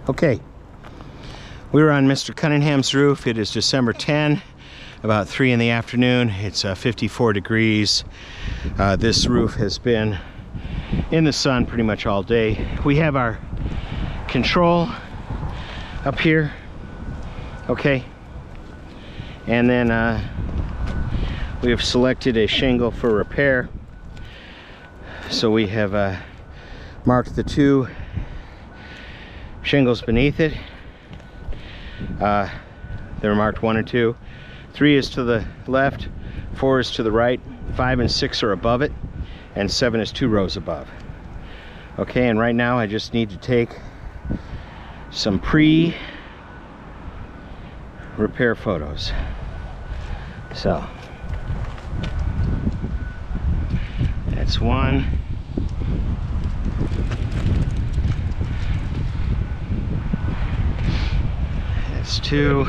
Okay, we were on Mr. Cunningham's roof. It is December 10, about 3 in the afternoon. It's 54 degrees. This roof has been in the sun pretty much all day. We have our control up here, okay, and then we have selected a shingle for repair. So we have marked the 2 shingles beneath it. They're marked 1 and 2. 3 is to the left, 4 is to the right, 5 and 6 are above it, and 7 is 2 rows above. Okay, and right now I just need to take some pre-repair photos. So that's 1. That's 2.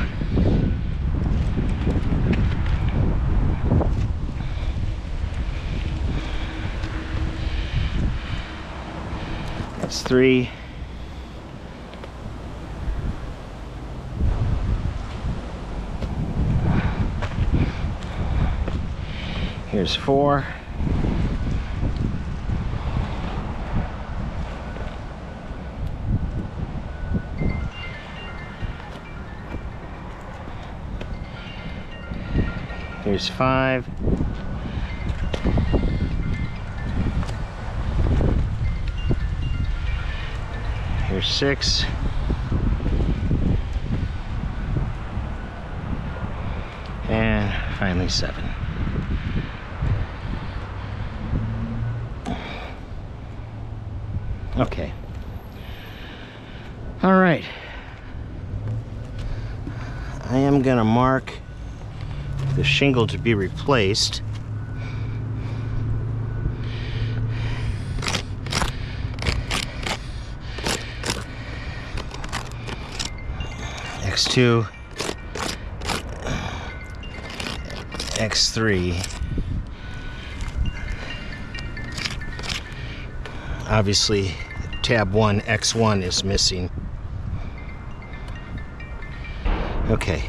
That's 3. Here's 4. Here's 5. Here's 6. And finally 7. Okay. All right. I am gonna mark the shingle to be replaced. X2, X3. Obviously, tab 1, X1 is missing. Okay.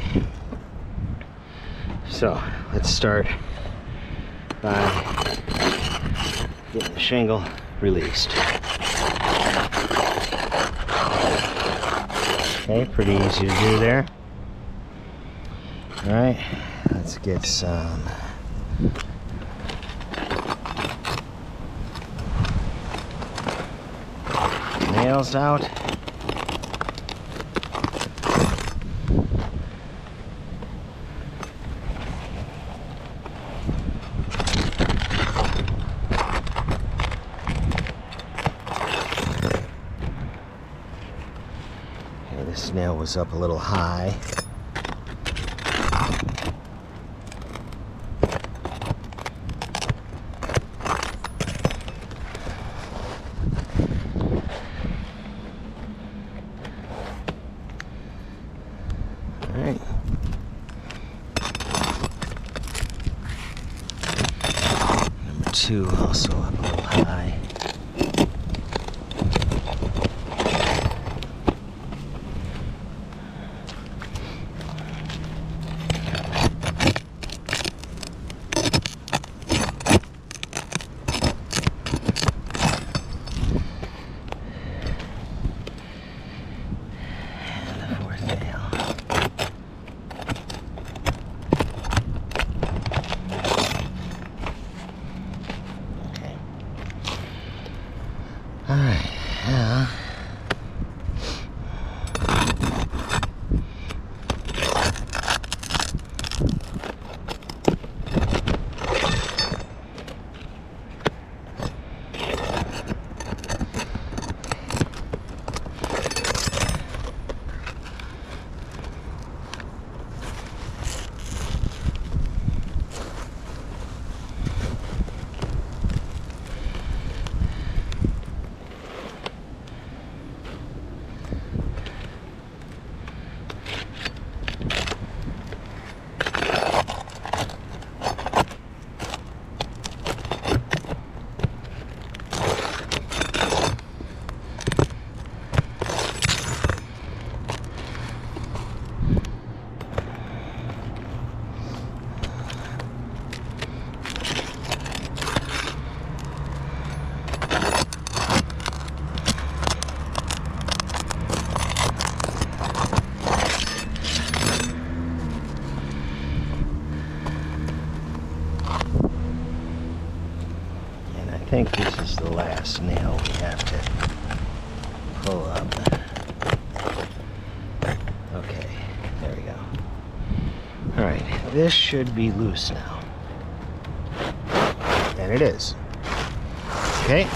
So let's start by getting the shingle released. Okay, pretty easy to do there. All right, let's get some nails out. This nail was up a little high. All right. Number 2 also up a little high. think this is the last nail we have to pull up. Okay, there we go. Alright, this should be loose now. And it is. Okay.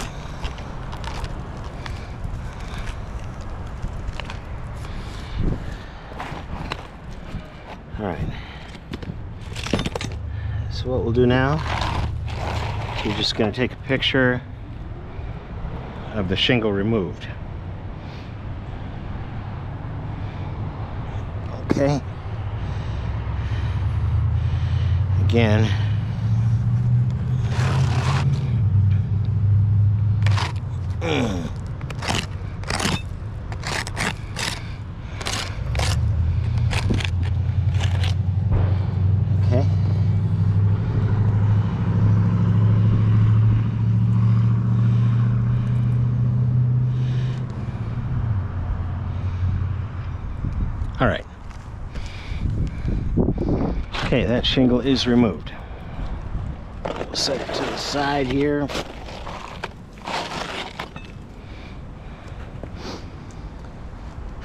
Alright. So what we'll do now, you're just going to take a picture of the shingle removed. Okay. Again, okay. All right. Okay, that shingle is removed. We'll set it to the side here.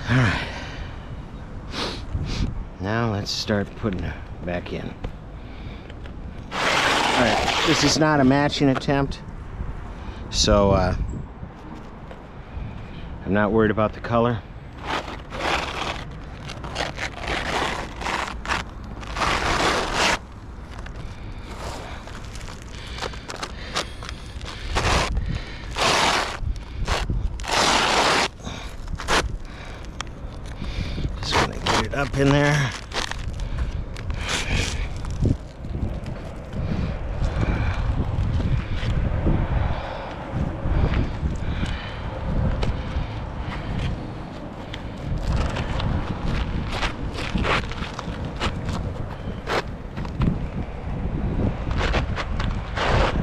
All right. Now let's start putting it back in. All right, this is not a matching attempt, so I'm not worried about the color. Up in there.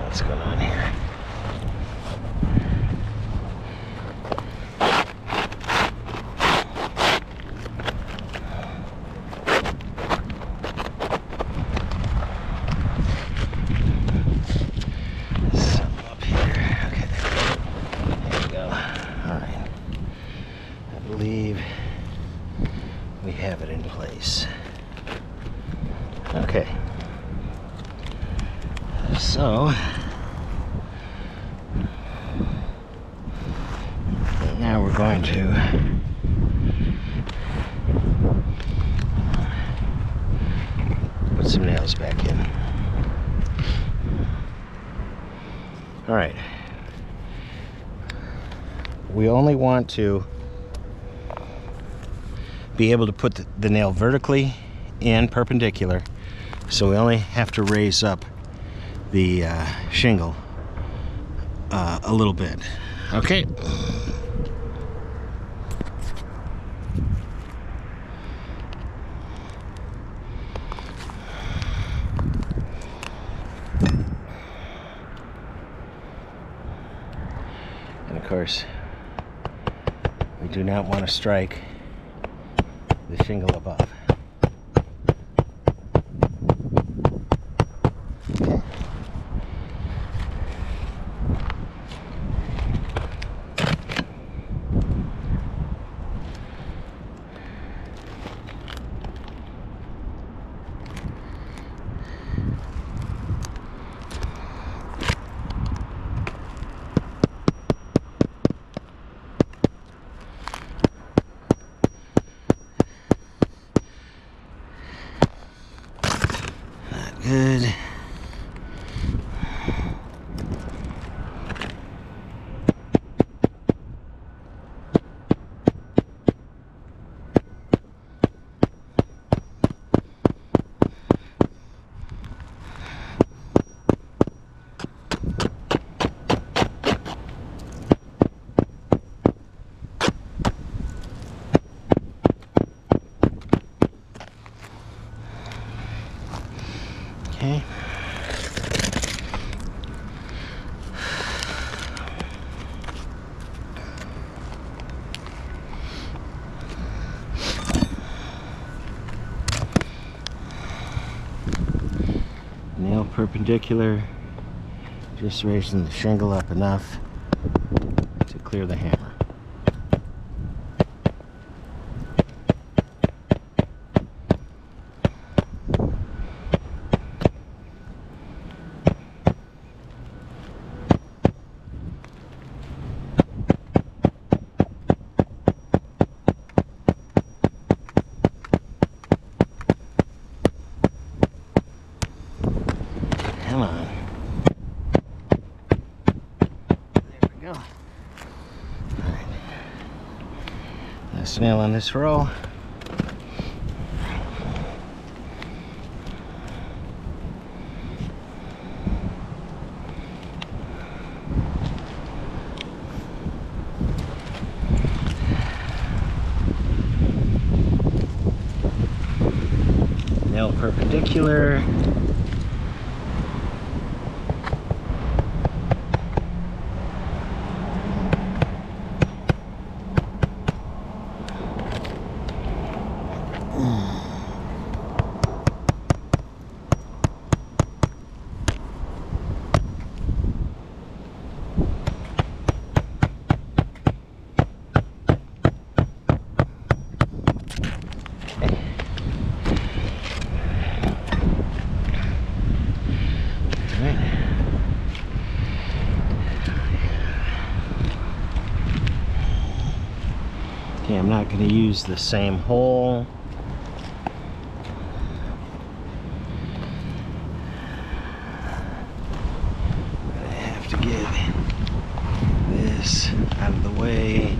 What's going on here? We have it in place. Okay. So now we're going to put some nails back in. All right. We only want to be able to put the nail vertically and perpendicular, so we only have to raise up the shingle a little bit. Okay. And of course, we do not want to strike the shingle above. Okay. Good. Okay. Nail perpendicular Just raising the shingle up enough to clear the hammer. Come on. There we go. All right. Last nail on this row. Nail perpendicular. Okay, I'm not going to use the same hole. I have to get this out of the way.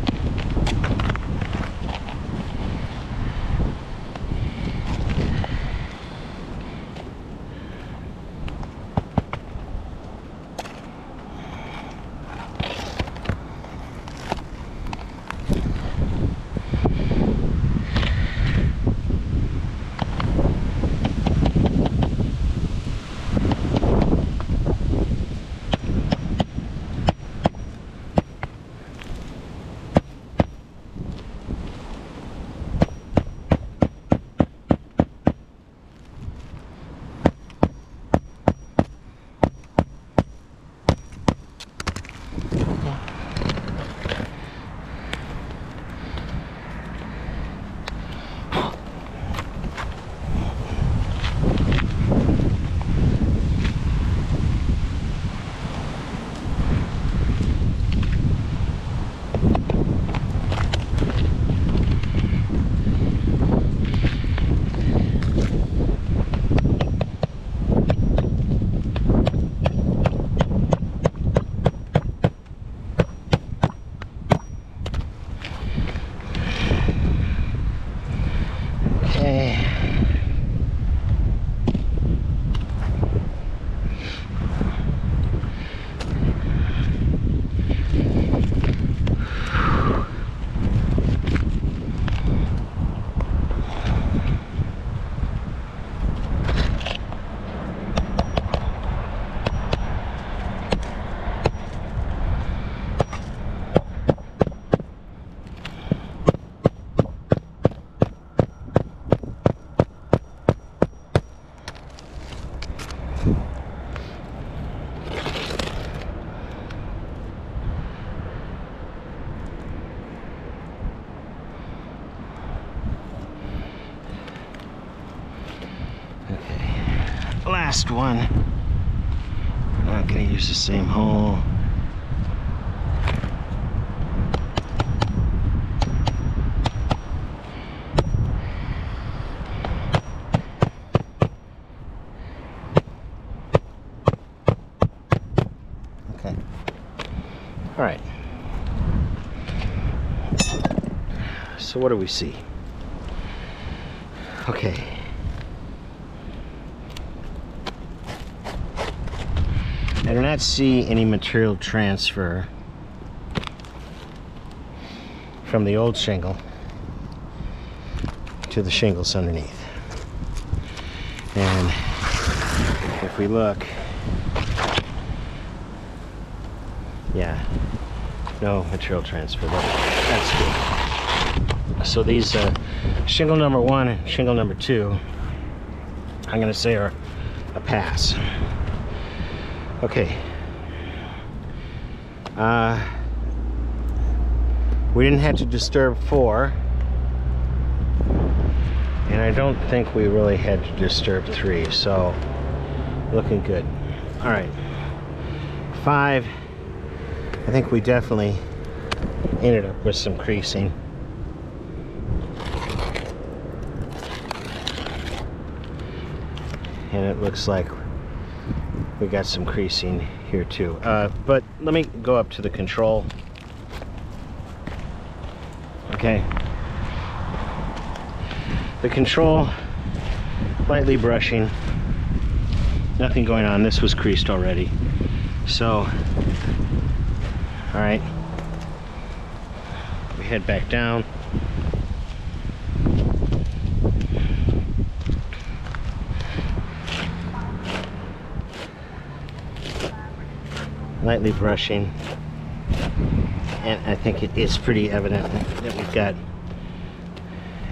Last one. I'm not going to use the same hole. Okay. All right. So what do we see? Okay. I do not see any material transfer from the old shingle to the shingles underneath. And if we look, yeah, no material transfer. That's good. So these shingle number 1 and shingle number 2, I'm going to say are a pass. Okay, We didn't have to disturb 4, and I don't think we really had to disturb 3, so looking good. All right, 5, I think we definitely ended up with some creasing. And it looks like we got some creasing here too. But let me go up to the control. Okay. The control, lightly brushing. Nothing going on. This was creased already. So, all right. We head back down. Lightly brushing, and I think it is pretty evident that we've got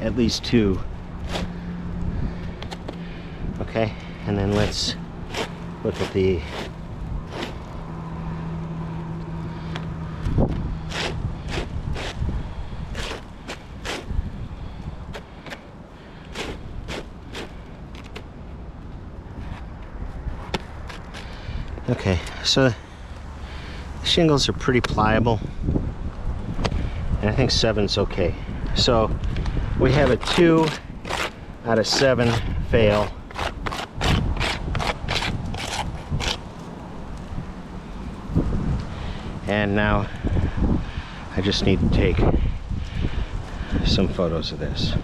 at least 2. Okay, and then let's look at the okay, so the shingles are pretty pliable, and I think 7's okay. So we have a 2 out of 7 fail. And now I just need to take some photos of this.